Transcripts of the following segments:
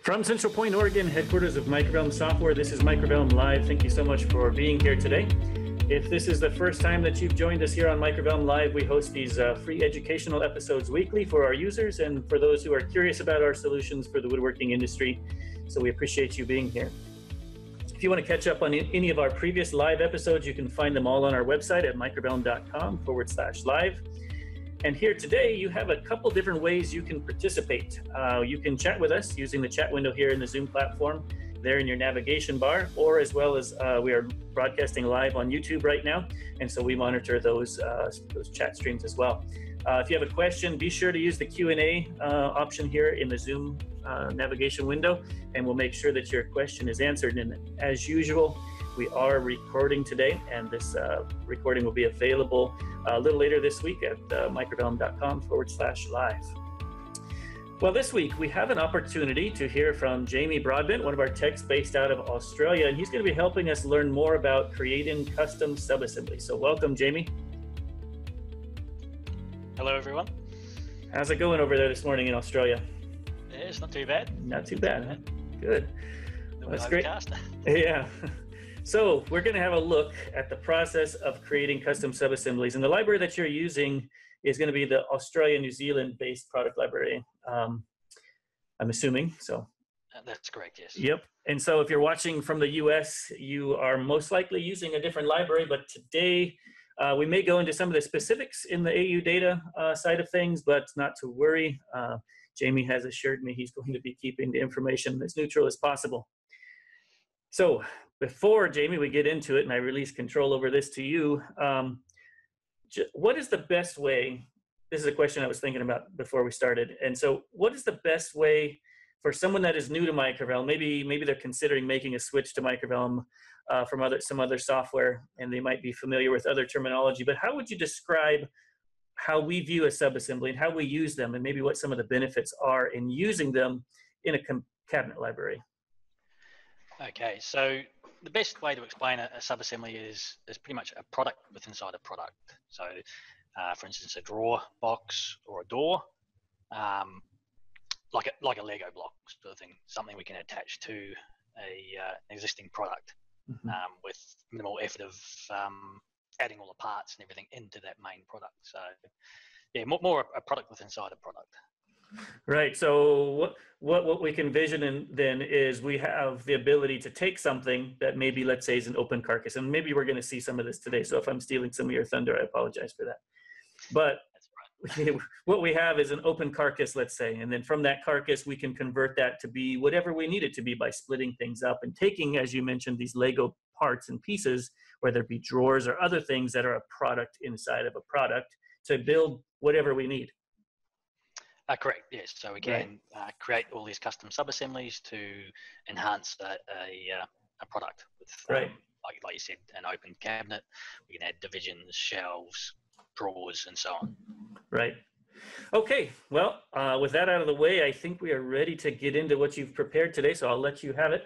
From Central Point, Oregon, headquarters of Microvellum Software, this is Microvellum Live. Thank you so much for being here today. If this is the first time that you've joined us here on Microvellum Live, we host these free educational episodes weekly for our users and for those who are curious about our solutions for the woodworking industry. So we appreciate you being here. If you want to catch up on any of our previous live episodes, you can find them all on our website at microvellum.com/live. And here today, you have a couple different ways you can participate. You can chat with us using the chat window here in the Zoom platform, there in your navigation bar, or as well as we are broadcasting live on YouTube right now, and so we monitor those chat streams as well. If you have a question, be sure to use the Q&A option here in the Zoom navigation window, and we'll make sure that your question is answered. And as usual, we are recording today, and this recording will be available a little later this week at microvellum.com/live. Well, this week we have an opportunity to hear from Jamie Broadbent, one of our techs based out of Australia, and he's going to be helping us learn more about creating custom sub-assemblies. So welcome, Jamie. Hello, everyone. How's it going over there this morning in Australia? Yeah, it's not too bad. Not too bad, huh? Good. Well, that's great. Yeah. So we're going to have a look at the process of creating custom sub-assemblies. And the library that you're using is going to be the Australia-New Zealand-based product library, I'm assuming. So that's correct, yes. Yep. And so if you're watching from the US, you are most likely using a different library. But today, we may go into some of the specifics in the AU data side of things, but not to worry. Jamie has assured me he's going to be keeping the information as neutral as possible. So before, Jamie, we get into it and I release control over this to you, what is the best way? This is a question I was thinking about before we started. And so what is the best way for someone that is new to Microvellum? Maybe they're considering making a switch to Microvellum from some other software, and they might be familiar with other terminology, but how would you describe how we view a subassembly and how we use them, and maybe what some of the benefits are in using them in a cabinet library? Okay, so the best way to explain a subassembly is pretty much a product within inside a product. So, for instance, a drawer box or a door, like a Lego block sort of thing, something we can attach to an existing product with minimal effort of adding all the parts and everything into that main product. So, yeah, more a product within inside a product. Right. So what we can envision then is we have the ability to take something that maybe, let's say, is an open carcass, and maybe we're going to see some of this today. So if I'm stealing some of your thunder, I apologize for that. But what we have is an open carcass, let's say, and then from that carcass, we can convert that to be whatever we need it to be by splitting things up and taking, as you mentioned, these Lego parts and pieces, whether it be drawers or other things that are a product inside of a product, to build whatever we need. Correct, yes. So we can create all these custom sub-assemblies to enhance a product with, like you said, an open cabinet. We can add divisions, shelves, drawers, and so on. Right. Okay, well, with that out of the way, I think we are ready to get into what you've prepared today, so I'll let you have it.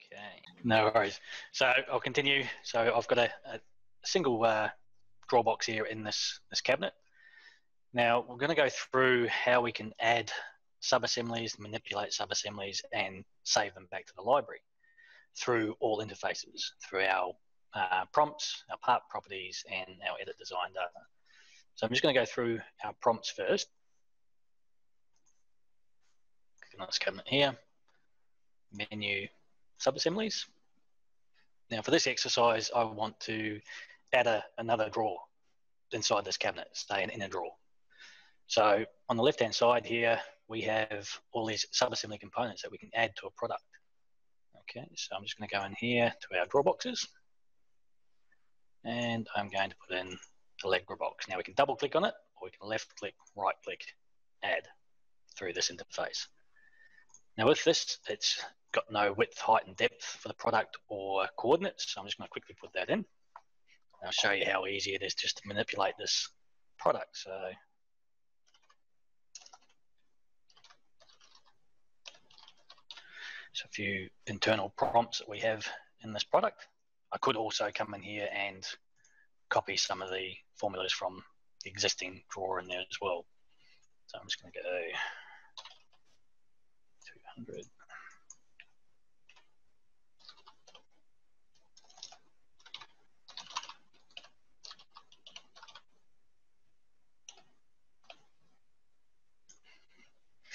Okay, no worries. So I'll continue. So I've got a single drawer box here in this cabinet. Now, we're going to go through how we can add sub-assemblies, manipulate sub-assemblies, and save them back to the library through all interfaces, through our prompts, our part properties, and our edit design data. So I'm just going to go through our prompts first. Click on this cabinet here, menu, sub-assemblies. Now, for this exercise, I want to add another drawer inside this cabinet, say an inner drawer. So on the left-hand side here, we have all these sub-assembly components that we can add to a product. Okay, so I'm just going to go in here to our drawer boxes, and I'm going to put in a leg drawer box. Now we can double-click on it, or we can left-click, right-click, add through this interface. Now with this, it's got no width, height, and depth for the product or coordinates, so I'm just going to quickly put that in. I'll show you how easy it is just to manipulate this product. So a few internal prompts that we have in this product. I could also come in here and copy some of the formulas from the existing drawer in there as well. So I'm just going to go to 200.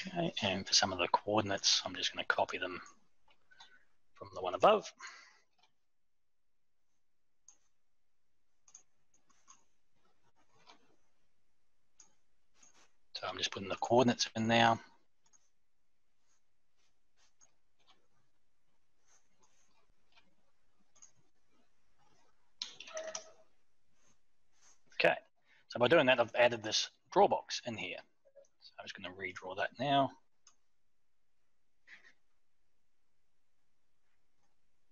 Okay, and for some of the coordinates, I'm just going to copy them from the one above. So I'm just putting the coordinates in now. Okay, so by doing that, I've added this draw box in here. So I'm just going to redraw that now.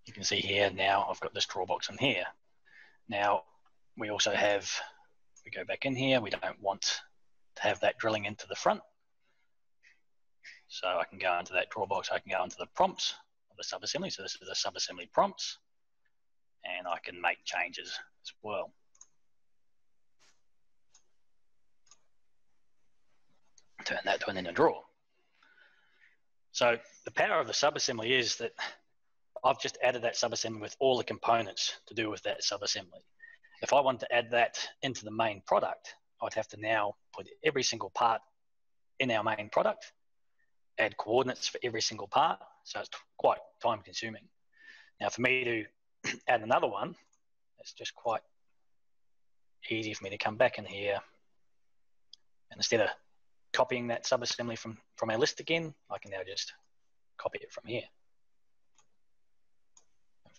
You can see here now I've got this draw box in here. Now we also have, we go back in here, we don't want to have that drilling into the front. So I can go into that draw box, I can go into the prompts of the subassembly. So this is the subassembly prompts, and I can make changes as well. Turn that to an inner drawer. So the power of the subassembly is that I've just added that subassembly with all the components to do with that subassembly. If I want to add that into the main product, I'd have to now put every single part in our main product, add coordinates for every single part. So it's quite time consuming. Now for me to add another one, it's just quite easy for me to come back in here, and instead of copying that subassembly from our list again, I can now just copy it from here.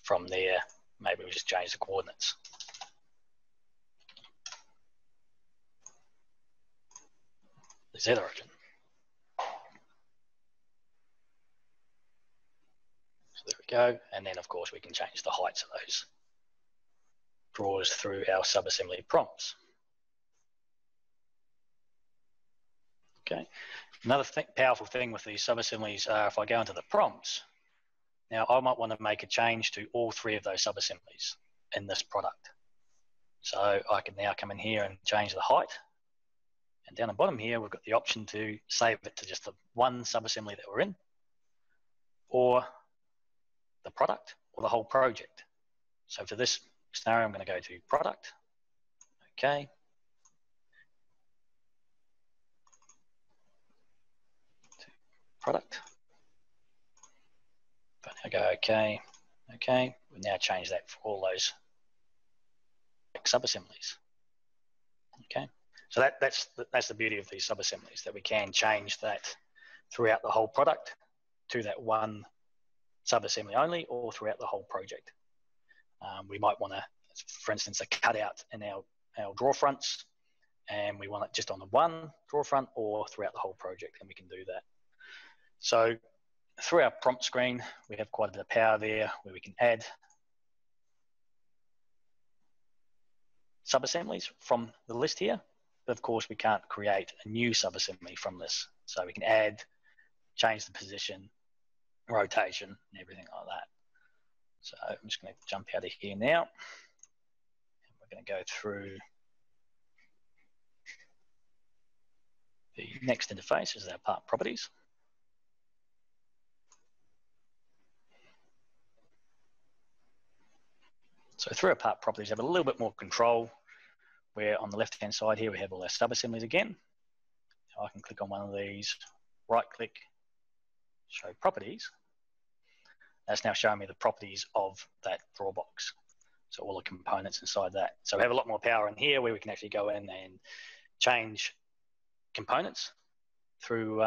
From there, maybe we just change the coordinates. The Z origin. So there we go. And then of course we can change the heights of those drawers through our subassembly prompts. Okay. Another powerful thing with these subassemblies are if I go into the prompts, now I might want to make a change to all three of those subassemblies in this product. So I can now come in here and change the height. And down the bottom here, we've got the option to save it to just the one subassembly that we're in, or the product, or the whole project. So for this scenario, I'm going to go to product. Okay. Product. But I go okay, okay. We now change that for all those subassemblies. Okay, so that's the beauty of these subassemblies, that we can change that throughout the whole product to that one subassembly only, or throughout the whole project. We might want to, for instance, a cutout in our drawer fronts, and we want it just on the one drawer front or throughout the whole project, and we can do that. So through our prompt screen, we have quite a bit of power there where we can add subassemblies from the list here. But of course, we can't create a new subassembly from this. So we can add, change the position, rotation, and everything like that. So I'm just going to jump out of here now. And we're going to go through the next interface, is our part properties. So through our part properties, we have a little bit more control, where on the left-hand side here, we have all our subassemblies again. Now I can click on one of these, right-click, show properties. That's now showing me the properties of that drawer box. So all the components inside that. So we have a lot more power in here, where we can actually go in and change components through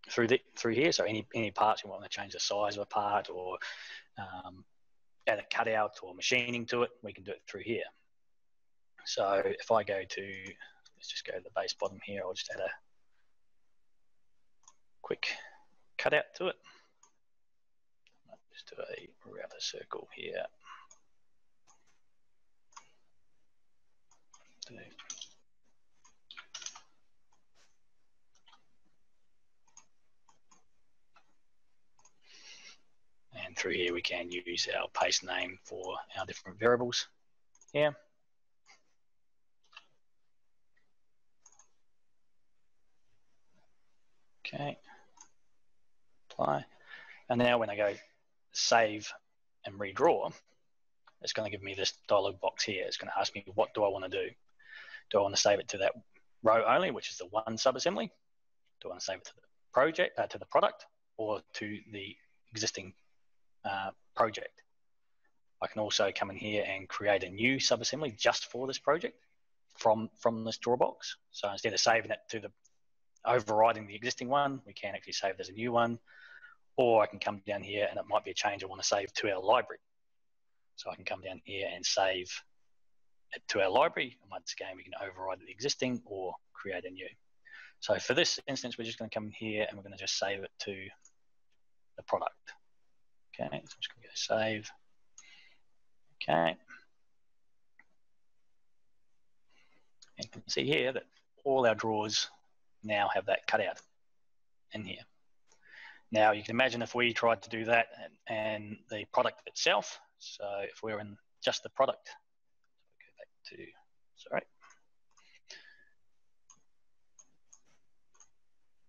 here. So any parts you want to change the size of a part, or add a cutout or machining to it, we can do it through here. So if I go to, let's just go to the base bottom here, I'll just add a quick cutout to it. I'll just do a router circle here. And through here, we can use our paste name for our different variables here. Okay. apply. And now when I go save and redraw, it's going to give me this dialog box here. It's going to ask me, what do I want to do? Do I want to save it to that row only, which is the one subassembly? Do I want to save it to the project, to the product, or to the existing project? I can also come in here and create a new subassembly just for this project from this draw box. So instead of saving it to the overriding the existing one, we can actually save it as a new one. Or I can come down here and it might be a change I want to save to our library. So I can come down here and save it to our library. And once again, we can override the existing or create a new. So for this instance, we're just going to come in here and we're going to just save it to the product. Okay, so I'm just going to go save. Okay. And you can see here that all our drawers now have that cut out in here. Now you can imagine if we tried to do that and the product itself. So if we're in just the product, go back to, sorry.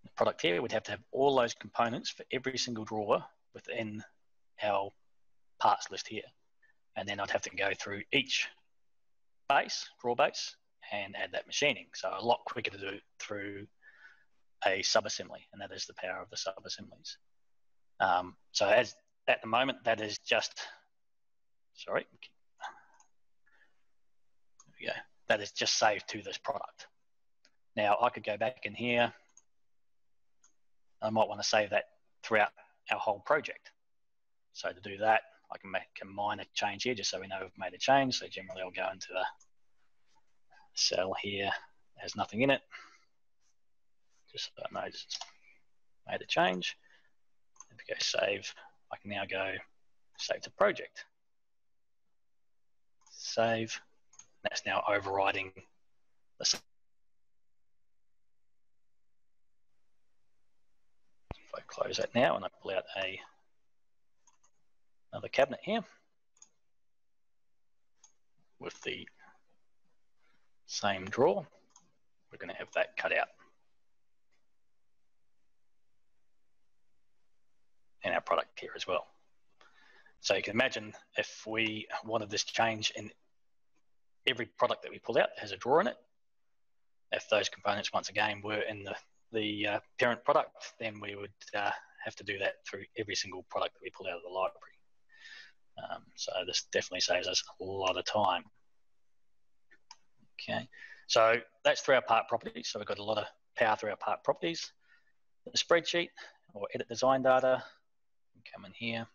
The product here, we'd have to have all those components for every single drawer within our parts list here. And then I'd have to go through each base, drawer base, and add that machining. So a lot quicker to do through a subassembly, and that is the power of the subassemblies. So as at the moment, that is just, sorry, there we go. That is just saved to this product. Now I could go back in here. I might want to save that throughout our whole project. So to do that, I can make a minor change here just so we know we've made a change. So generally I'll go into the cell here, there's nothing in it. Just so I know it's made a change. If we go save, I can now go save to project. Save. That's now overriding the. If I close that now and I pull out another cabinet here with the same drawer, we're going to have that cut out. And our product here as well. So you can imagine if we wanted this change in every product that we pull out has a drawer in it. If those components once again were in the parent product, then we would have to do that through every single product that we pull out of the library. So this definitely saves us a lot of time. Okay, so that's through our part properties. So we've got a lot of power through our part properties. The spreadsheet or edit design data. Come in here.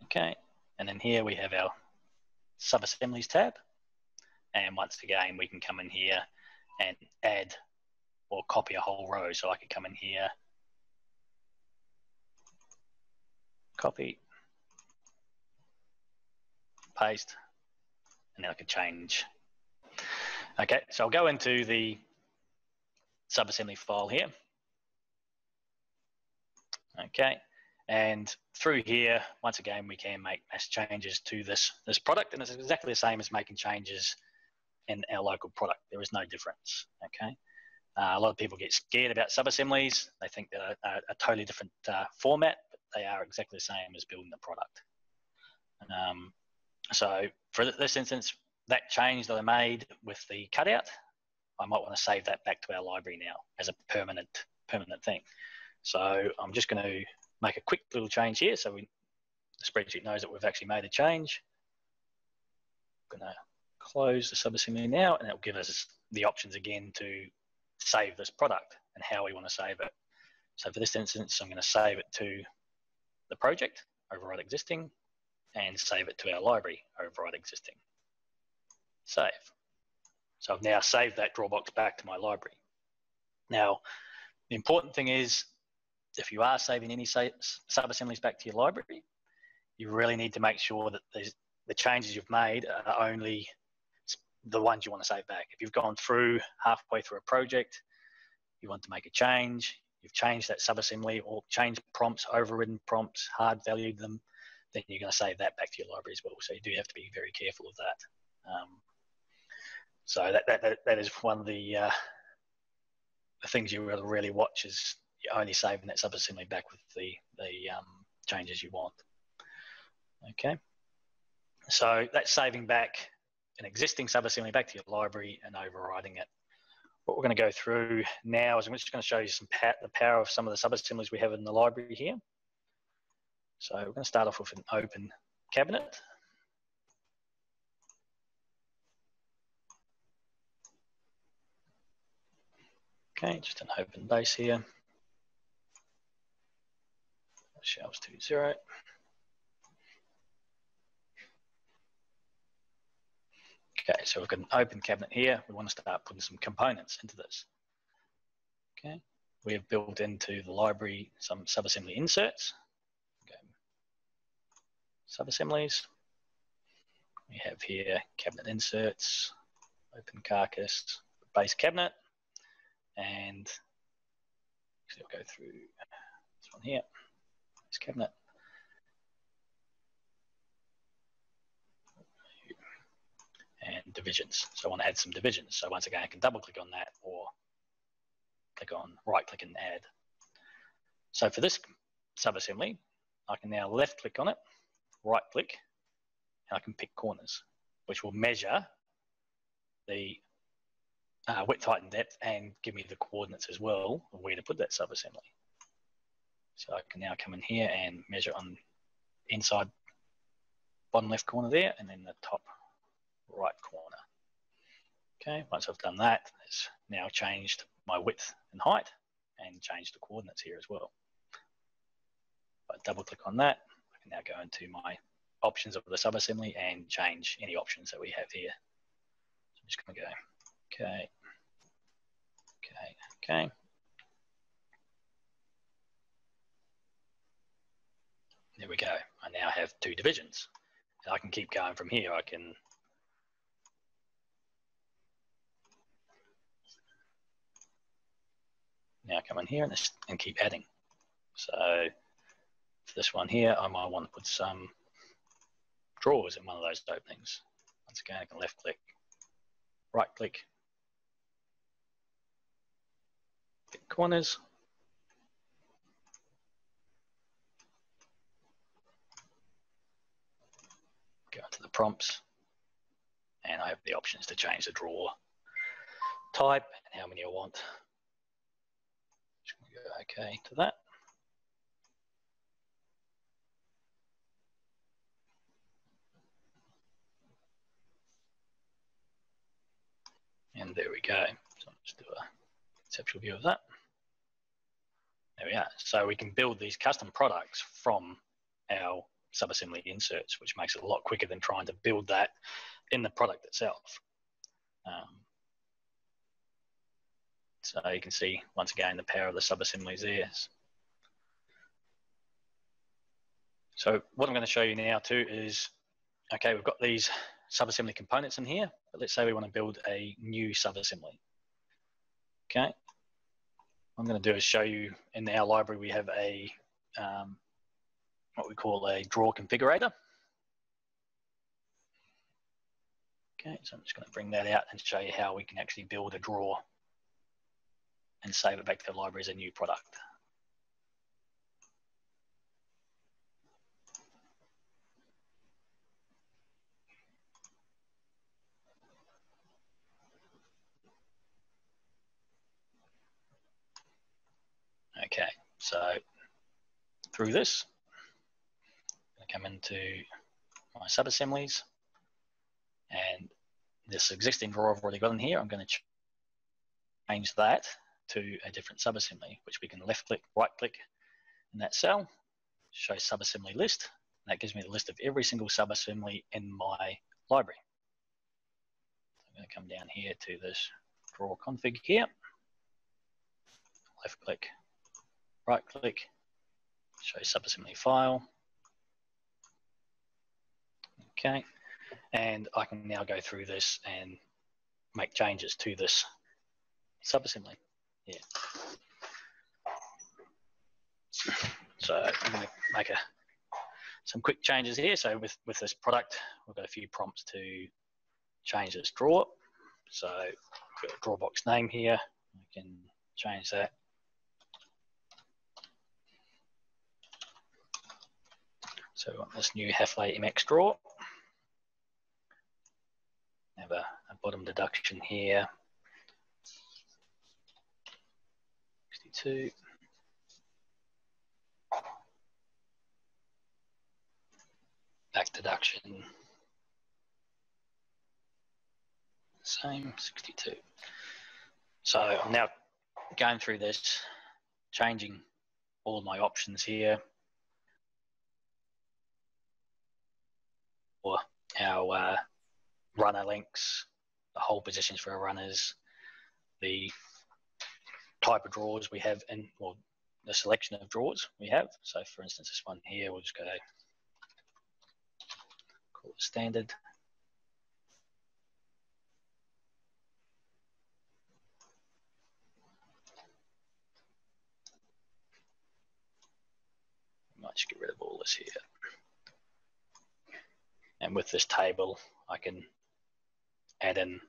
Okay, and then here we have our Subassemblies tab. And once again, we can come in here and add or copy a whole row. So I could come in here, copy, paste, and then I could change. Okay, so I'll go into the subassembly file here. Okay, and through here, once again, we can make mass changes to this product, and it's exactly the same as making changes in our local product. There is no difference. Okay, a lot of people get scared about subassemblies. They think they're a totally different format, but they are exactly the same as building the product. So for this instance, that change that I made with the cutout, I might want to save that back to our library now as a permanent thing. So I'm just going to make a quick little change here so the spreadsheet knows that we've actually made a change. I'm going to close the subassembly now, and it'll give us the options again to save this product and how we want to save it. So for this instance, I'm going to save it to the project, override existing, and save it to our library, override existing. Save. So I've now saved that draw box back to my library. Now, the important thing is, if you are saving any subassemblies back to your library, you really need to make sure that the changes you've made are only the ones you want to save back. If you've gone through halfway through a project, you want to make a change, you've changed that subassembly or changed prompts, overridden prompts, hard valued them, then you're going to save that back to your library as well. So you do have to be very careful of that. So that is one of the the things you really watch is you're only saving that subassembly back with the changes you want. Okay, so that's saving back an existing subassembly back to your library and overriding it. What we're going to go through now is I'm just going to show you the power of some of the subassemblies we have in the library here. So we're going to start off with an open cabinet. Okay, just an open base here. Shelves to 0. Okay, so we've got an open cabinet here. We want to start putting some components into this. Okay, we have built into the library some subassembly inserts. Okay. Subassemblies. We have here cabinet inserts, open carcass, base cabinet, and so we'll go through this one here, this cabinet. And divisions. So I want to add some divisions. So once again, I can double click on that or click on right click and add. So for this subassembly, I can now left click on it, right click, and I can pick corners, which will measure the width, height, and depth and give me the coordinates as well of where to put that subassembly. So I can now come in here and measure on inside bottom left corner there and then the top right corner. Okay, once I've done that, it's now changed my width and height and changed the coordinates here as well. If I double click on that, I can now go into my options of the subassembly and change any options that we have here. So I'm just going to go, okay, okay, okay. There we go. I now have 2 divisions. And I can keep going from here. I can now come in here and keep adding. So for this one here, I might want to put some drawers in one of those openings. Once again, I can left click, right click, pick corners, go into the prompts, and I have the options to change the drawer type and how many I want. Just going to go okay to that. And there we go. So I'll just do a conceptual view of that. There we are. So we can build these custom products from our subassembly inserts, which makes it a lot quicker than trying to build that in the product itself. So you can see, once again, the power of the subassemblies there. So what I'm going to show you now too is, okay, we've got these subassembly components in here, but let's say we want to build a new subassembly. Okay, what I'm going to do is show you in our library we have a what we call a drawer configurator. Okay, so I'm just going to bring that out and show you how we can actually build a drawer and save it back to the library as a new product. Okay, so through this, I'm going to come into my subassemblies, and this existing drawer I've already got in here, I'm going to change that to a different subassembly, which we can left click, right click in that cell, show subassembly list. And that gives me the list of every single subassembly in my library. So I'm going to come down here to this drawer config here, left click, right click, show subassembly file. Okay, and I can now go through this and make changes to this subassembly. Yeah. So I'm going to make some quick changes here. So with this product, we've got a few prompts to change this drawer. So I've got a drawer box name here. I can change that. So we want this new Halfway MX drawer. Have a bottom deduction here. 62. Back deduction. Same, 62. So I'm now going through this, changing all my options here. For our runner links, the hole positions for our runners, the type of drawers we have, and or the selection of drawers we have. So for instance, this one here, we'll just go call it standard. Might just get rid of all this here. And with this table, I can add in,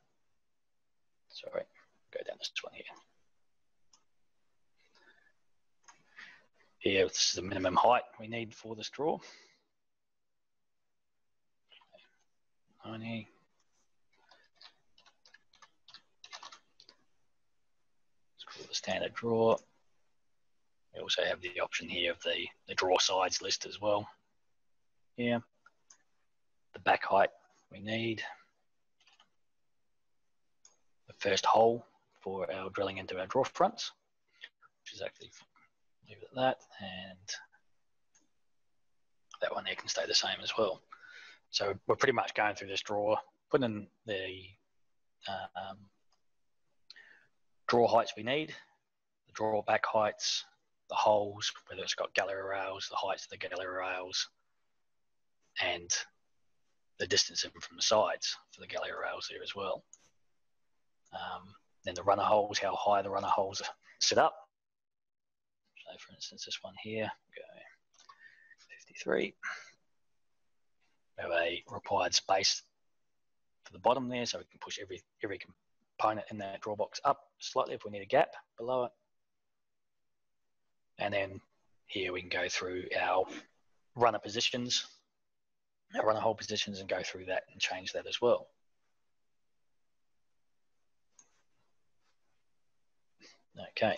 sorry, go down this one here. Here, this is the minimum height we need for this drawer. 90. Let's call it the standard drawer. We also have the option here of the drawer size list as well. Here, the back height we need. The first hole for our drilling into our drawer fronts, which is actually, leave it at that, and that one there can stay the same as well. So we're pretty much going through this drawer, putting in the drawer heights we need, the drawer back heights, the holes, whether it's got gallery rails, the heights of the gallery rails, and the distance in from the sides for the gallery rails there as well. Then the runner holes, how high the runner holes are set up. So for instance, this one here, go 53. We have a required space for the bottom there, so we can push every component in that drawer box up slightly if we need a gap below it. And then here we can go through our runner positions, our runner hole positions, and go through that and change that as well. Okay,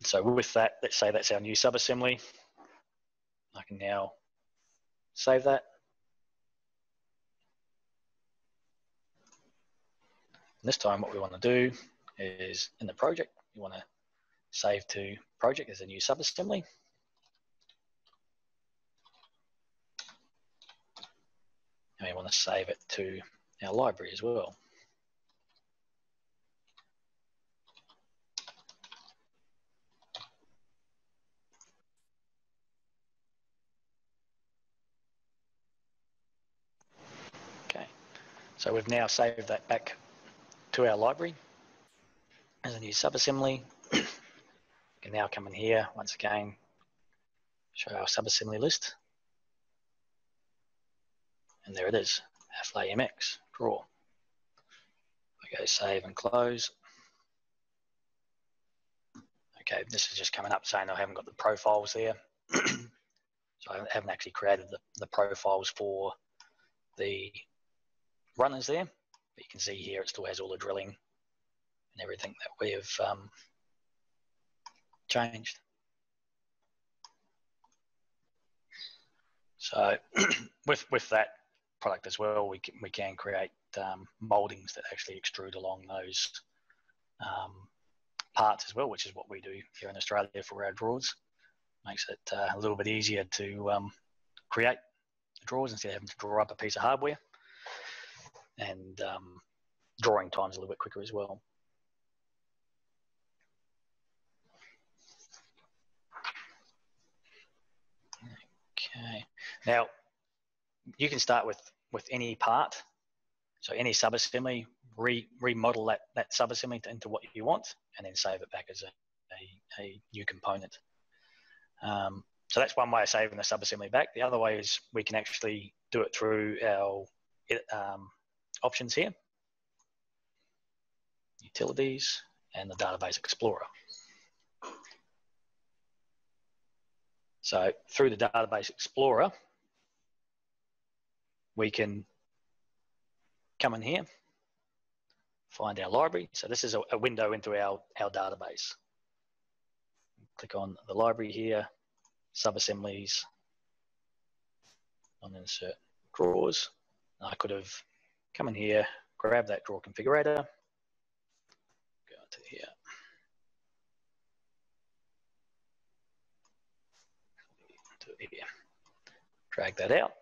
so with that, let's say that's our new subassembly. I can now save that. And this time what we want to do is in the project, you want to save to project as a new subassembly. And we want to save it to our library as well. Okay, so we've now saved that back to our library as a new subassembly. We can now come in here once again, show our subassembly list. And there it is, Halfway MX drawer. I go save and close. Okay, this is just coming up saying I haven't got the profiles there. So I haven't actually created the profiles for the runners there. But you can see here it still has all the drilling and everything that we have changed. So with that product as well, we can create moldings that actually extrude along those parts as well, which is what we do here in Australia for our drawers. Makes it a little bit easier to create drawers instead of having to draw up a piece of hardware, and drawing time's a little bit quicker as well. Okay, now you can start with any part, so any subassembly, remodel that subassembly into what you want, and then save it back as a new component. So that's one way of saving the subassembly back. The other way is we can actually do it through our options here. Utilities, and the Database Explorer. So through the Database Explorer, we can come in here, find our library. So this is a window into our database. Click on the library here, Subassemblies, on insert drawers. I could have come in here, grab that drawer configurator, go to here. Here. Drag that out,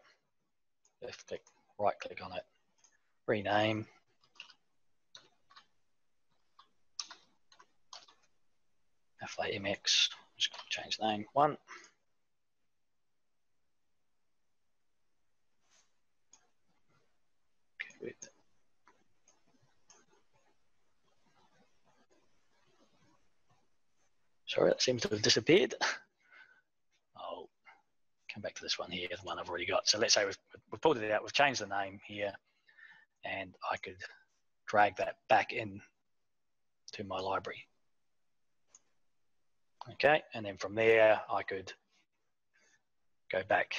left click, right click on it, rename, FAMX, just going to change the name, 1. Okay, sorry, that seems to have disappeared. I'll come back to this one here, the one I've already got. So let's say we've pulled it out, we've changed the name here, and I could drag that back in to my library. Okay, and then from there, I could go back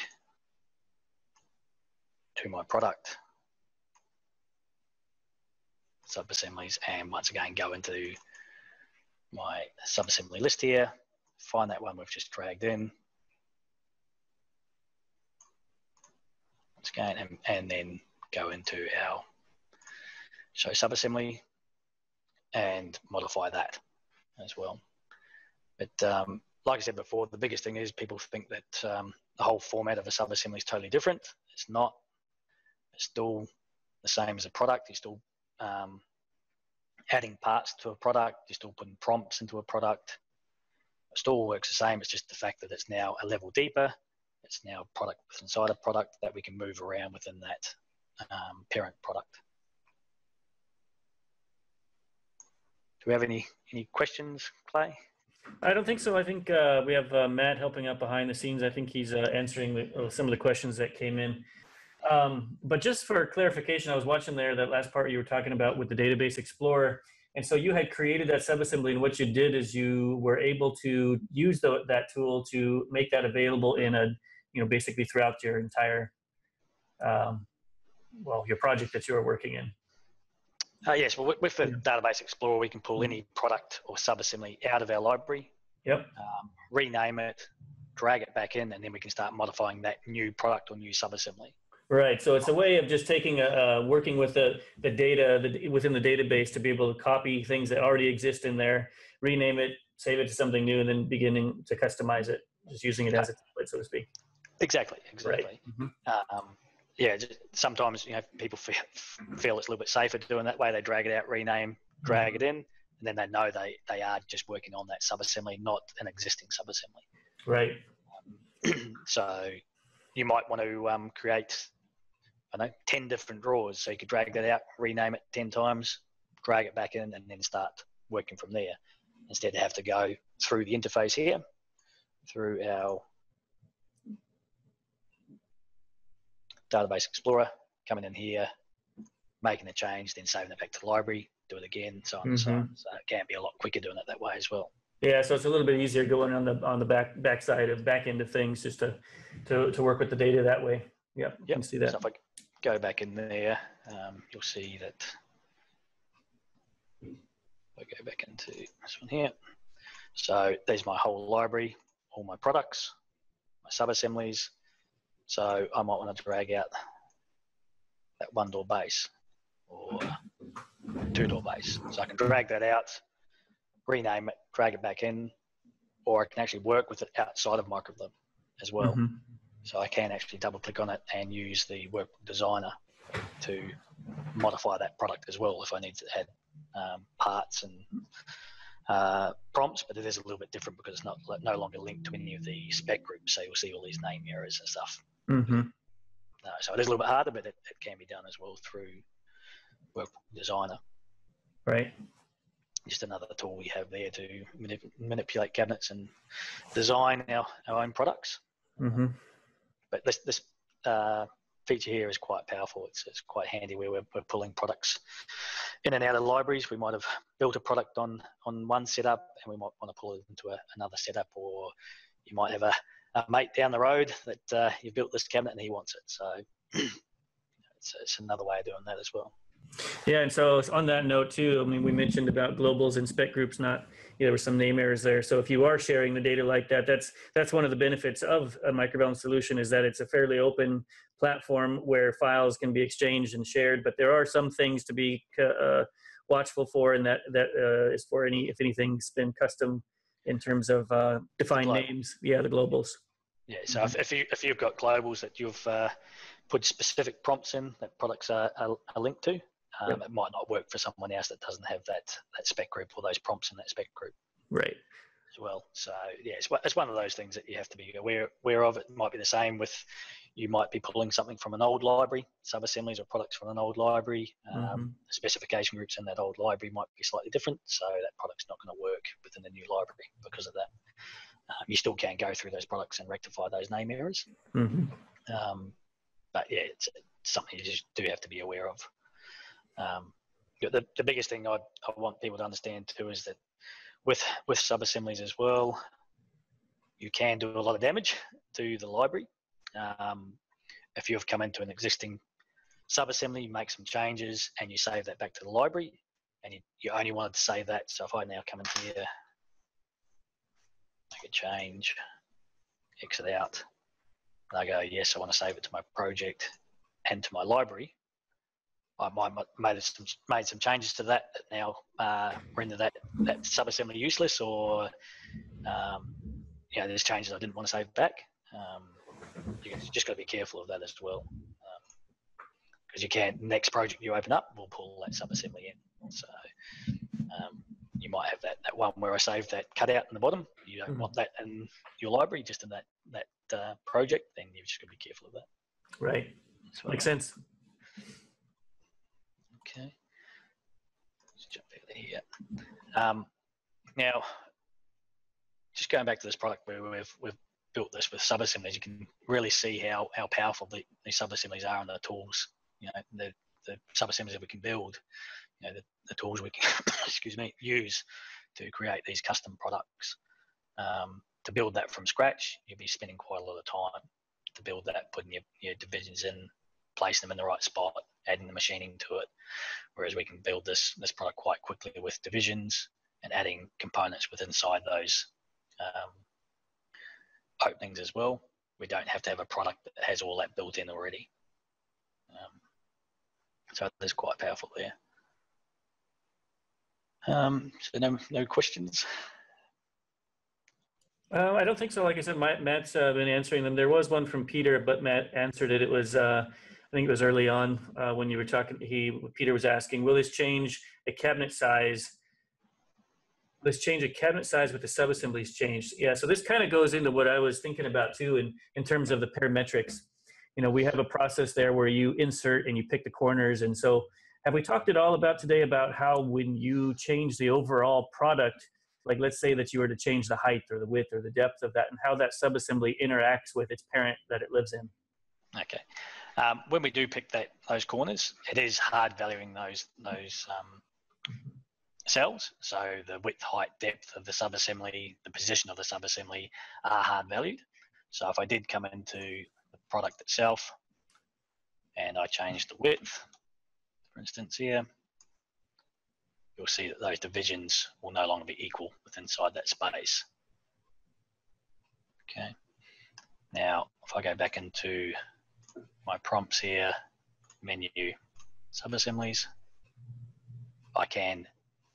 to my product, Subassemblies, and once again, go into my subassembly list here, find that one we've just dragged in, once again, and then go into our show subassembly and modify that as well. But like I said before, the biggest thing is people think that the whole format of a subassembly is totally different. It's not. It's still the same as a product. You're still adding parts to a product. You're still putting prompts into a product. It still works the same. It's just the fact that it's now a level deeper. It's now a product inside a product that we can move around within that parent product. Do we have any questions, Clay? I don't think so. I think we have Matt helping out behind the scenes. I think he's answering some of the questions that came in. But just for clarification, I was watching there that last part you were talking about with the Database Explorer. And so you had created that subassembly, and what you did is you were able to use that tool to make that available in basically throughout your entire, your project that you were working in. Yes, well, with the Database Explorer, we can pull any product or subassembly out of our library, rename it, drag it back in, and then we can start modifying that new product or new subassembly. Right. So it's a way of just taking working with the data within the database to be able to copy things that already exist in there, rename it, save it to something new, and then beginning to customize it, just using it as a template, so to speak. Exactly. Right. Yeah, just sometimes people feel it's a little bit safer doing that way. They drag it out, rename, drag it in, and then they know they are just working on that subassembly, not an existing subassembly. Right. So you might want to create, 10 different drawers. So you could drag that out, rename it 10 times, drag it back in, and then start working from there. Instead of have to go through the interface here, through our Database Explorer, coming in here, making a change, then saving it back to the library, do it again, so on and so on. So it can be a lot quicker doing it that way as well. Yeah, so it's a little bit easier going on the back end of things, just to work with the data that way. Yep. You can see that. So if I go back in there, you'll see that. I go back into this one here. So there's my whole library, all my products, my subassemblies. So I might want to drag out that 1-door base or 2-door base. So I can drag that out, rename it, drag it back in, or I can actually work with it outside of Microvellum as well. So I can actually double click on it and use the workbook designer to modify that product as well if I need to add parts and prompts, but it is a little bit different because it's no longer linked to any of the spec groups. So you'll see all these name errors and stuff. So it is a little bit harder, but it can be done as well through workbook designer. Right. Just another tool we have there to manipulate cabinets and design our own products. But this feature here is quite powerful. It's quite handy where we're pulling products in and out of libraries. We might have built a product on one setup, and we might want to pull it into another setup, or you might have a mate down the road that you've built this cabinet and he wants it. So it's another way of doing that as well. Yeah, and so on that note too, I mean, we mentioned about globals and spec groups not, there were some name errors there. So if you are sharing the data like that, that's one of the benefits of a Microvellum solution, is that it's a fairly open platform where files can be exchanged and shared. But there are some things to be watchful for, and that is for if anything's been custom in terms of defined names. Yeah, the globals. Yeah, so if you've got globals that you've put specific prompts in that products are linked to, it might not work for someone else that doesn't have that spec group or those prompts in that spec group. Right. As well. So yeah, it's one of those things that you have to be aware of. It might be the same with, you might be pulling something from an old library, sub-assemblies or products from an old library. The specification groups in that old library might be slightly different, so that product's not going to work within the new library because of that. You still can go through those products and rectify those name errors. But yeah, it's something you just do have to be aware of. The biggest thing I want people to understand too is that with sub-assemblies as well, you can do a lot of damage to the library. If you've come into an existing sub-assembly, you make some changes and you save that back to the library, and you only wanted to save that. So if I now come into here, make a change, exit out, and I go, yes, I want to save it to my project and to my library, I might made some changes to that now render that sub-assembly useless, or there's changes I didn't want to save back. You just got to be careful of that as well, because you can, next project you open up will pull that sub-assembly in. So you might have that one where I saved that cutout in the bottom. You don't want that in your library, just in that project. Then you've just got to be careful of that. Right. Makes sense. Okay. Let's jump over here. Now, just going back to this product where we've built this with sub-assemblies, you can really see how powerful these sub-assemblies are, and the tools, the sub-assemblies that we can build, the tools we can use to create these custom products. To build that from scratch, you'll be spending quite a lot of time to build that, putting your divisions in, placing them in the right spot, adding the machining to it. Whereas we can build this product quite quickly with divisions and adding components within inside those openings as well. We don't have to have a product that has all that built in already. So that's quite powerful there. So no questions? I don't think so. Like I said, Matt's been answering them. There was one from Peter, but Matt answered it. It was, I think it was early on when you were talking, Peter was asking, will this change a cabinet size? Let's change a cabinet size with the sub-assemblies changed. Yeah, so this kind of goes into what I was thinking about too in terms of the parametrics. We have a process there where you insert and you pick the corners. And so have we talked at all about today about how when you change the overall product, like let's say that you were to change the height or the width or the depth of that, and how that sub-assembly interacts with its parent that it lives in? Okay. When we do pick those corners, it is hard valuing those cells. So the width, height, depth of the sub-assembly, the position of the sub-assembly are hard valued. So if I did come into the product itself and I change the width, for instance here, you'll see that those divisions will no longer be equal inside that space. Okay. Now, if I go back into my prompts here, menu, sub-assemblies, I can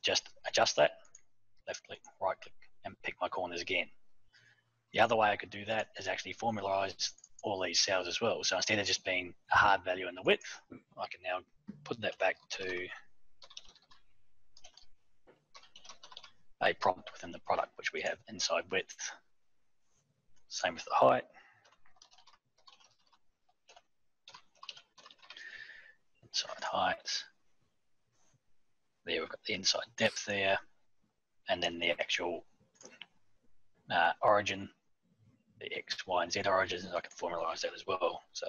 just adjust that, left click, right click, and pick my corners again. The other way I could do that is actually formalize all these cells as well. So instead of just being a hard value in the width, I can now put that back to a prompt within the product, which we have inside width. Same with the height. Inside height. There we've got the inside depth there, and then the actual origin, the X, Y, and Z origins. I can formalize that as well. So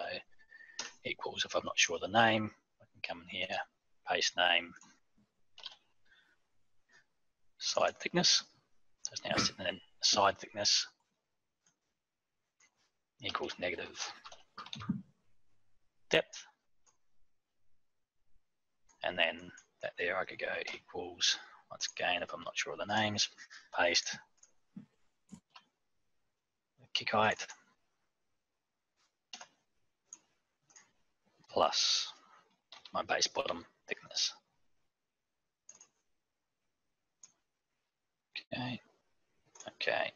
equals, if I'm not sure the name, I can come in here, paste name, side thickness. So it's now sitting in side thickness equals negative depth. And then that there I could go equals, once again, if I'm not sure of the names, paste kick height plus my base bottom thickness. Okay, okay,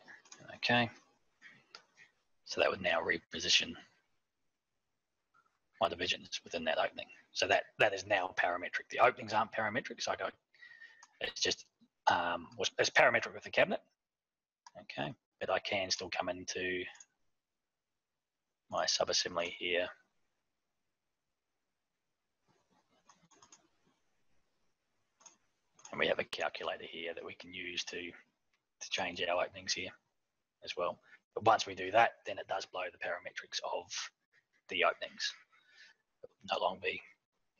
okay. So that would now reposition my divisions within that opening. So that is now parametric. The openings aren't parametric, so it's just it's parametric with the cabinet. Okay, but I can still come into my subassembly here. And we have a calculator here that we can use to change our openings here as well. But once we do that, then it does blow the parametrics of the openings. It will no longer be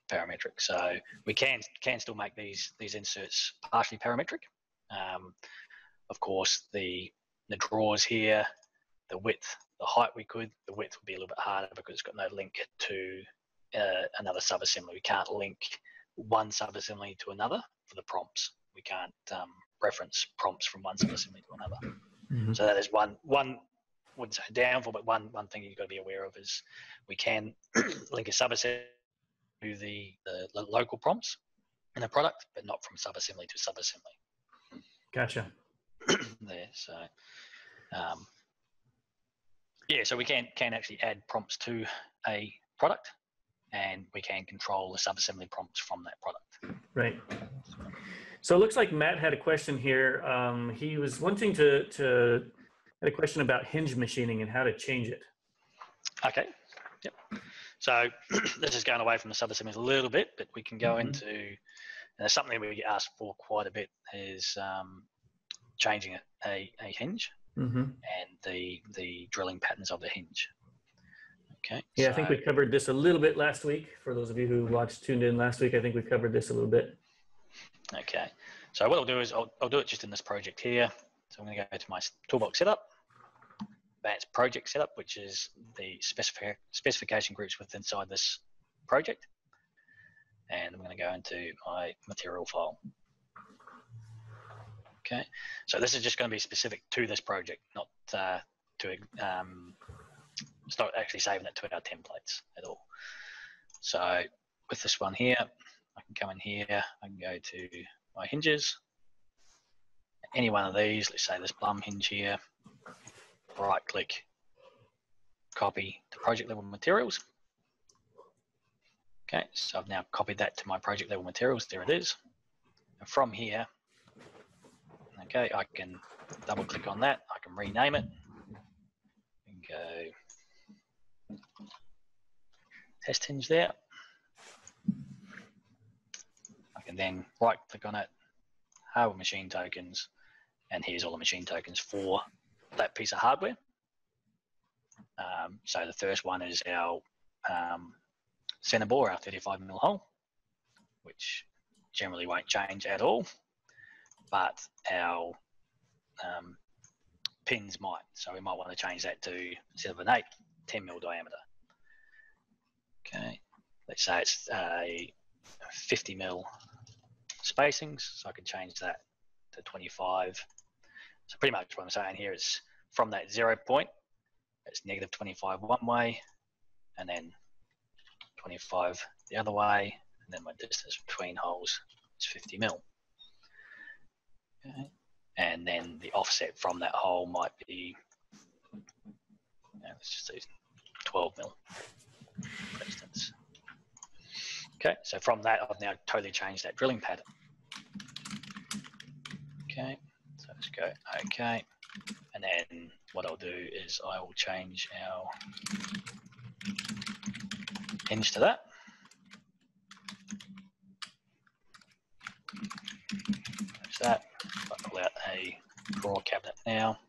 parametric. So we can still make these inserts partially parametric. Of course, the drawers here, the width, the height the width would be a little bit harder because it's got no link to another subassembly. We can't link one subassembly to another for the prompts. We can't reference prompts from one subassembly to another. Mm-hmm. So that is one wouldn't say downfall, but one thing you've got to be aware of is we can link a subassembly to the local prompts in the product, but not from subassembly to subassembly. Gotcha. There, so yeah, so we can actually add prompts to a product, and we can control the subassembly prompts from that product. Right. So it looks like Matt had a question here. He was wanting to had a question about hinge machining and how to change it. Okay. Yep. So this is going away from the subassemblies a little bit, but we can go into, and it's something we get asked for quite a bit, is changing a hinge and the drilling patterns of the hinge. Okay. Yeah, so I think we covered this a little bit last week. For those of you who tuned in last week, I think we covered this a little bit. Okay. So what I'll do is I'll do it just in this project here. So I'm going to go to my Toolbox setup, advanced project setup, which is the specification groups within inside this project. And I'm going to go into my material file. Okay. So this is just going to be specific to this project, not it's not actually saving it to our templates at all. So with this one here, I can come in here, I can go to my hinges, any one of these, let's say this plumb hinge here, right click, copy to project level materials. Okay, so I've now copied that to my project level materials, there it is. And from here, okay, I can double click on that, I can rename it, and go test hinge there. I can then right click on it, hardware machine tokens, and here's all the machine tokens for that piece of hardware. So the first one is our center bore, our 35mm hole, which generally won't change at all, but our pins might. So we might want to change that to, instead of an 8, 10mm diameter. Okay, let's say it's a 50mm spacings, so I can change that to 25. So pretty much what I'm saying here is from that 0 point, it's -25 one way, and then 25 the other way, and then my distance between holes is 50mm. Okay. And then the offset from that hole might be, let's just do 12mm, for instance. Okay, so from that, I've now totally changed that drilling pattern. Okay, so let's go OK. And then what I'll do is I will change our hinge to that. There's that. I'll pull out a drawer cabinet now.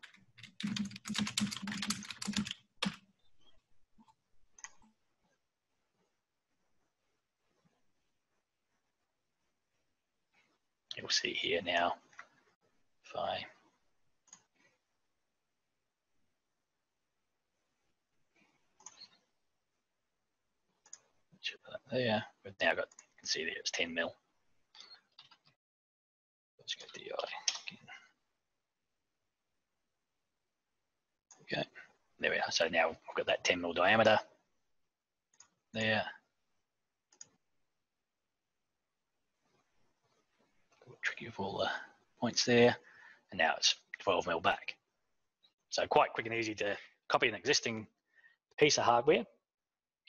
You'll see here now if I put that there, we've now got, you can see there it's 10 mil. Let's get the eye again. Okay, there we are. So now we've got that 10 mil diameter there. Tricky with all the points there, and now it's 12 mil back. So quite quick and easy to copy an existing piece of hardware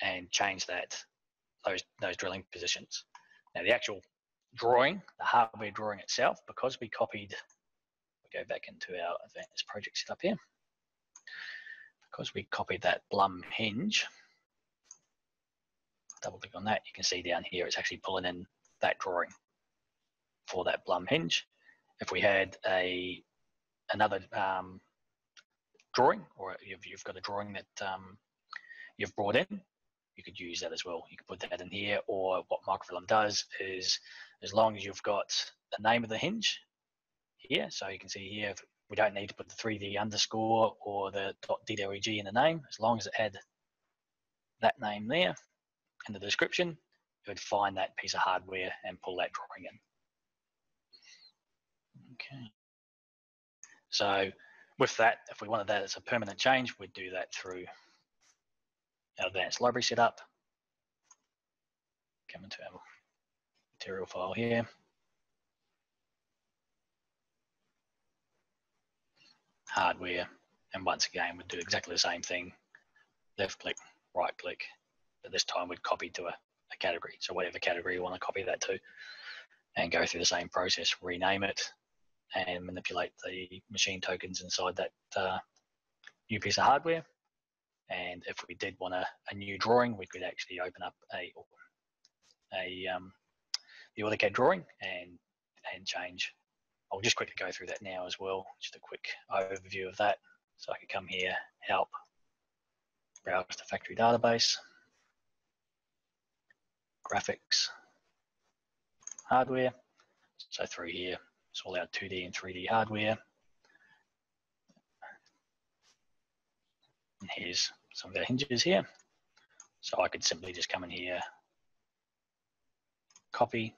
and change those drilling positions. Now the actual drawing, the hardware drawing itself, because we copied, we go back into our advanced project setup here, because we copied that Blum hinge, double click on that, you can see down here it's actually pulling in that drawing for that Blum hinge. If we had another drawing, or you've got a drawing that you've brought in, you could use that as well. You could put that in here, or what Microvellum does is, as long as you've got the name of the hinge here, so you can see here, we don't need to put the 3D underscore or the .dwg in the name, as long as it had that name there in the description, you would find that piece of hardware and pull that drawing in. Okay. So with that, if we wanted that as a permanent change, we'd do that through our advanced library setup. Come into our material file here. Hardware, and once again, we'd do exactly the same thing. Left click, right click, but this time we'd copy to a category. So whatever category you want to copy that to, and go through the same process, rename it, and manipulate the machine tokens inside that new piece of hardware. And if we did want a new drawing, we could actually open up the AutoCAD drawing and change. I'll just quickly go through that now as well, just a quick overview of that. So I could come here, help, browse the factory database, graphics, hardware. So through here, it's all our 2D and 3D hardware. And here's some of our hinges here. So I could simply just come in here, copy,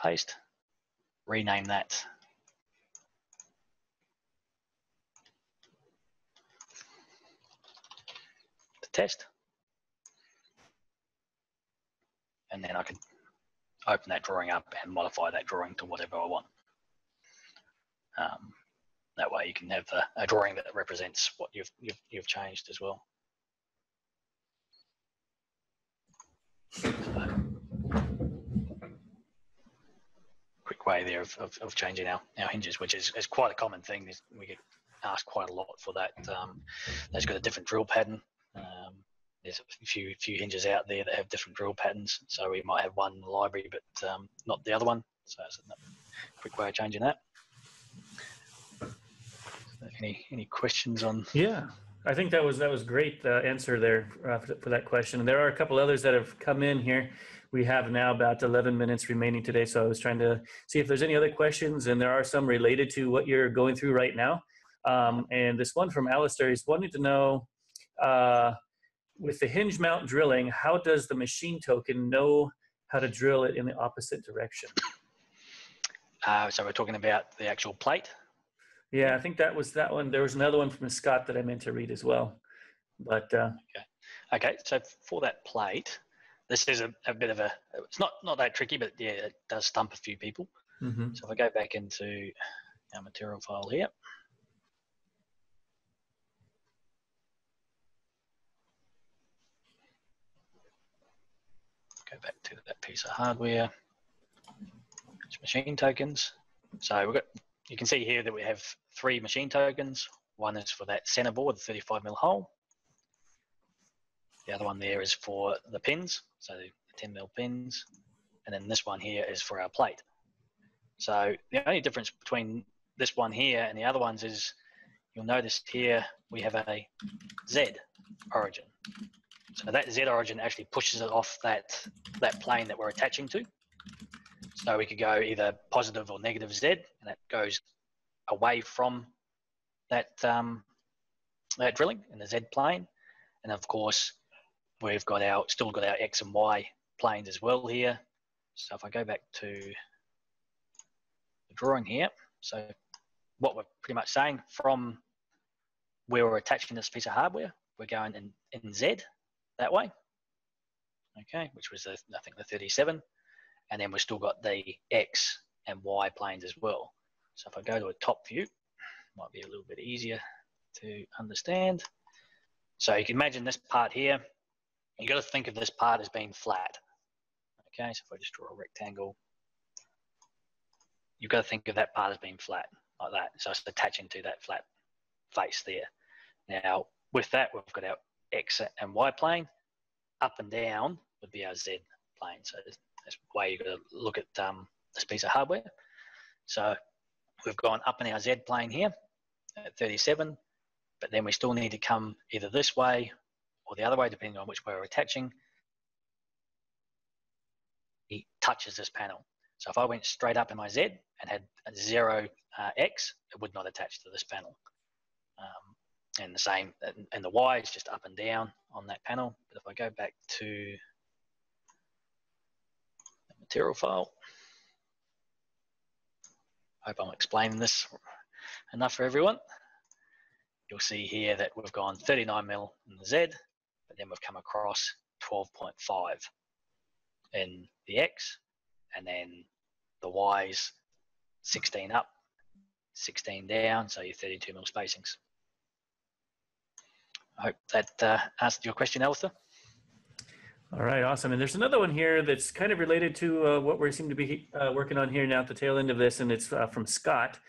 paste, rename that to test. And then I could open that drawing up and modify that drawing to whatever I want. That way you can have a drawing that represents what you've changed as well. Quick way there of changing our hinges, which is quite a common thing. We get asked quite a lot for that. That's got a different drill pattern. There's a few hinges out there that have different drill patterns, so we might have one in the library but not the other one. So it's a quick way of changing that. Any questions on? Yeah, I think that was great answer there for that question. And there are a couple others that have come in here. We have now about 11 minutes remaining today, so I was trying to see if there's any other questions, and there are some related to what you're going through right now. And this one from Alistair is wanting to know, with the hinge mount drilling, how does the machine token know how to drill it in the opposite direction? So we're talking about the actual plate? Yeah, I think that was that one. There was another one from Scott that I meant to read as well. But okay. So for that plate, this is a bit of a, it's not that tricky, but yeah, it does stump a few people. Mm-hmm. So if I go back into our material file here, go back to that piece of hardware, machine tokens. So you can see here that we have 3 machine tokens. One is for that center board, the 35mm hole. The other one there is for the pins, so the 10mm pins. And then this one here is for our plate. So the only difference between this one here and the other ones is you'll notice here we have a Z origin. So that Z origin actually pushes it off that plane that we're attaching to. So we could go either positive or negative Z, and that goes away from that, that drilling in the Z plane. And of course, we've still got our X and Y planes as well here. So if I go back to the drawing here, so what we're pretty much saying, from where we're attaching this piece of hardware, we're going in Z that way, okay, which was I think the 37, and then we've still got the X and Y planes as well. So if I go to a top view, might be a little bit easier to understand. So you can imagine this part here, you got to think of this part as being flat. Okay, so if I just draw a rectangle, you've got to think of that part as being flat, like that. So it's attaching to that flat face there. Now, with that, we've got our X and Y plane. Up and down would be our Z plane. So that's the way you've got to look at this piece of hardware. So we've gone up in our Z plane here at 37, but then we still need to come either this way or the other way, depending on which way we're attaching. It touches this panel. So if I went straight up in my Z and had a 0 X, it would not attach to this panel. And the same, and the Y is just up and down on that panel. But if I go back to the material file, I hope I'm explaining this enough for everyone. You'll see here that we've gone 39 mil in the Z, but then we've come across 12.5 in the X, and then the Y's 16 up, 16 down, so your 32 mil spacings. I hope that answered your question, Alistair. All right, awesome. And there's another one here that's kind of related to what we seem to be working on here now at the tail end of this, and it's from Scott.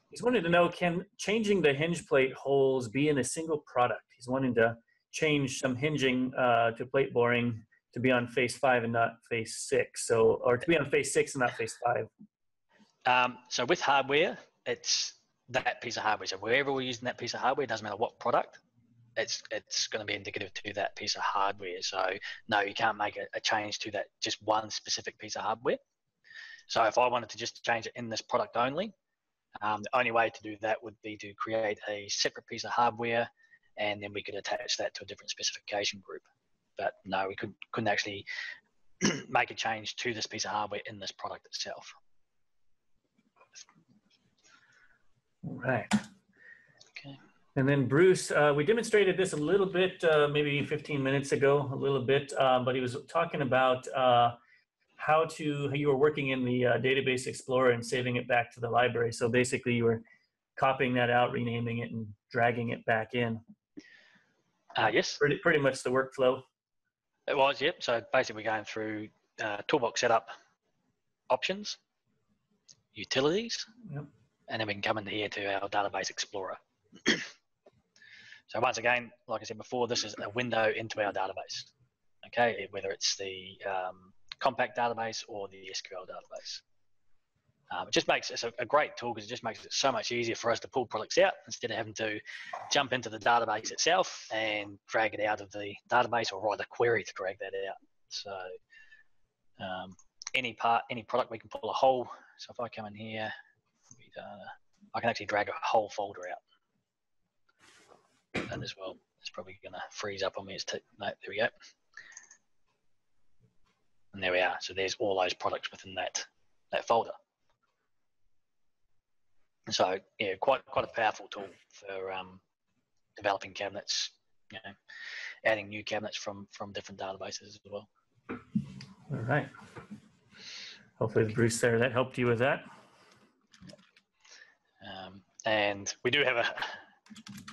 He's wanting to know, can changing the hinge plate holes be in a single product? He's wanting to change some hinging to plate boring to be on face 5 and not face 6, so, or to be on face 6 and not face 5. So with hardware, it's that piece of hardware. So wherever we're using that piece of hardware, it doesn't matter what product, it's going to be indicative to that piece of hardware. So no, you can't make a change to that just one specific piece of hardware. So if I wanted to just change it in this product only, the only way to do that would be to create a separate piece of hardware, and then we could attach that to a different specification group. But no, we couldn't actually make a change to this piece of hardware in this product itself. All right. Okay. And then Bruce, we demonstrated this a little bit, maybe 15 minutes ago, a little bit, but he was talking about how you were working in the Database Explorer and saving it back to the library. So basically you were copying that out, renaming it, and dragging it back in. Yes. Pretty much the workflow. It was, yep. So basically we're going through Toolbox setup options, utilities, yep, and then we can come into here to our Database Explorer. So once again, like I said before, this is a window into our database, okay, whether it's the compact database or the SQL database. It just makes it a great tool because it just makes it so much easier for us to pull products out instead of having to jump into the database itself and drag it out of the database or write a query to drag that out. So any product we can pull a whole. So if I come in here, I can actually drag a whole folder out. That as well. It's probably going to freeze up on me. No, there we go. And there we are. So there's all those products within that folder. So yeah, quite a powerful tool for developing cabinets. You know, adding new cabinets from different databases as well. All right. Hopefully, Bruce there, that helped you with that. And we do have I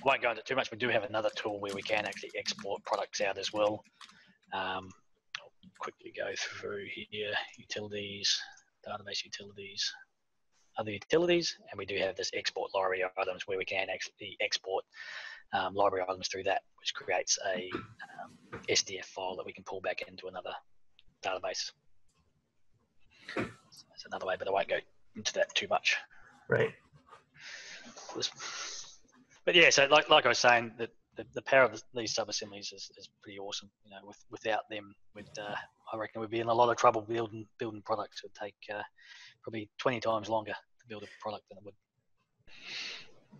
won't go into too much. We do have another tool where we can actually export products out as well. I'll quickly go through here: utilities, database utilities, other utilities, and we do have this export library items where we can actually export library items through that, which creates a SDF file that we can pull back into another database. So that's another way, but I won't go into that too much. Right. But yeah, so like I was saying, that the power of these sub-assemblies is pretty awesome. You know, without them, I reckon we'd be in a lot of trouble building products. It would take probably 20 times longer to build a product than it would.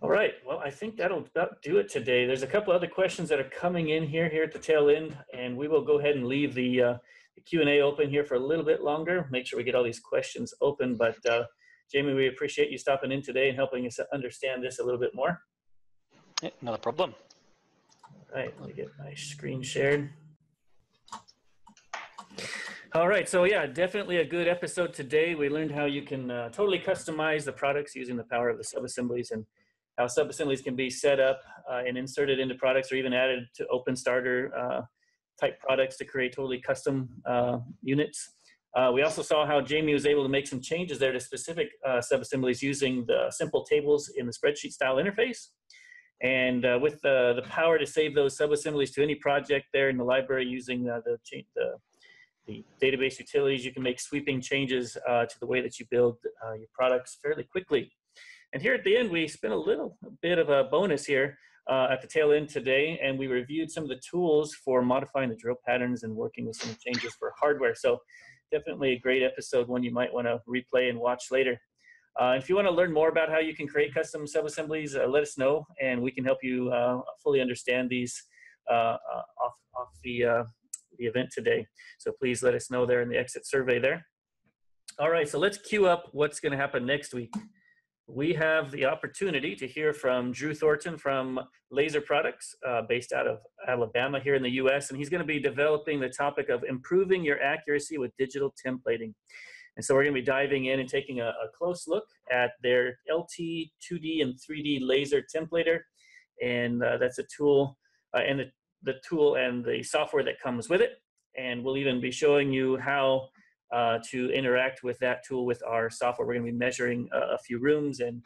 All right. Well, I think that'll about do it today. There's a couple other questions that are coming in here at the tail end, and we will go ahead and leave the Q&A open here for a little bit longer. Make sure we get all these questions open. But Jamie, we appreciate you stopping in today and helping us understand this a little bit more. Yeah, not a problem. All right. Let me get my screen shared. All right, so yeah, definitely a good episode today. We learned how you can totally customize the products using the power of the sub-assemblies, and how sub-assemblies can be set up and inserted into products, or even added to open starter type products to create totally custom units. We also saw how Jamie was able to make some changes there to specific sub-assemblies using the simple tables in the spreadsheet style interface. And with the power to save those sub-assemblies to any project there in the library using the database utilities, you can make sweeping changes to the way that you build your products fairly quickly. And here at the end, we spent a bit of a bonus here at the tail end today, and we reviewed some of the tools for modifying the drill patterns and working with some changes for hardware. So definitely a great episode, one you might want to replay and watch later. If you want to learn more about how you can create custom sub-assemblies, let us know, and we can help you fully understand these off the event today. So please let us know there in the exit survey there. All right, so let's queue up what's going to happen next week. We have the opportunity to hear from Drew Thornton from Laser Products, based out of Alabama here in the US, and he's going to be developing the topic of improving your accuracy with digital templating. And so we're going to be diving in and taking a close look at their LT, 2D, and 3D laser templator, and that's a tool, and the tool and the software that comes with it. And we'll even be showing you how to interact with that tool with our software. We're going to be measuring a few rooms and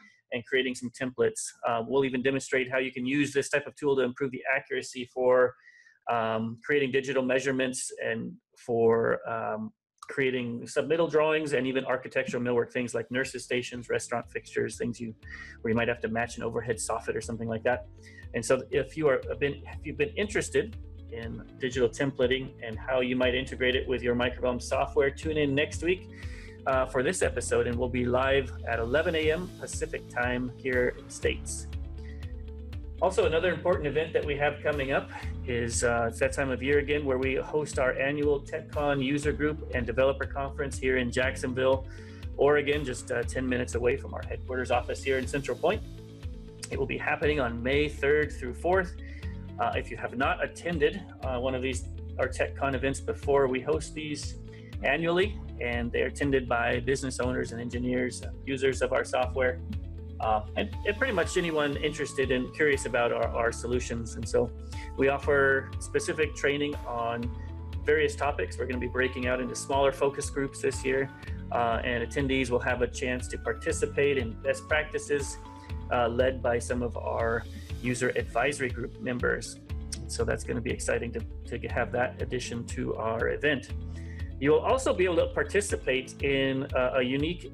creating some templates. We'll even demonstrate how you can use this type of tool to improve the accuracy for creating digital measurements and for creating submittal drawings and even architectural millwork, things like nurses' stations, restaurant fixtures, things where you might have to match an overhead soffit or something like that. And so if you've been interested in digital templating and how you might integrate it with your Microvellum software, tune in next week for this episode, and we'll be live at 11 a.m. Pacific time here in the States. Also, another important event that we have coming up is it's that time of year again where we host our annual TechCon user group and developer conference here in Jacksonville, Oregon, just 10 minutes away from our headquarters office here in Central Point. It will be happening on May 3rd through 4th. If you have not attended one of these, our TechCon events before, we host these annually, and they're attended by business owners and engineers, users of our software, and pretty much anyone interested and curious about our solutions. And so we offer specific training on various topics. We're going to be breaking out into smaller focus groups this year, and attendees will have a chance to participate in best practices led by some of our user advisory group members. So that's going to be exciting to have that addition to our event. You'll also be able to participate in a unique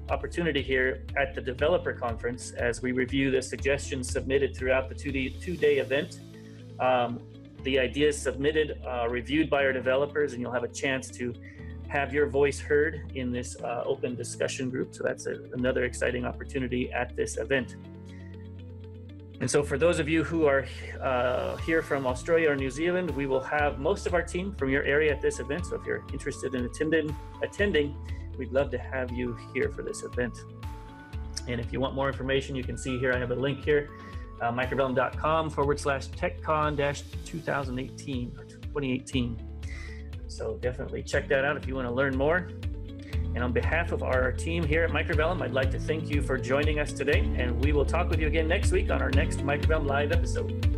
opportunity here at the developer conference as we review the suggestions submitted throughout the two-day event. The ideas submitted, reviewed by our developers, and you'll have a chance to have your voice heard in this open discussion group. So that's another exciting opportunity at this event. And so for those of you who are here from Australia or New Zealand, we will have most of our team from your area at this event. So if you're interested in attending, we'd love to have you here for this event. And if you want more information, you can see here, I have a link here, microvellum.com/TechCon-2018 or 2018. So definitely check that out if you want to learn more. And on behalf of our team here at Microvellum, I'd like to thank you for joining us today, and we will talk with you again next week on our next Microvellum Live episode.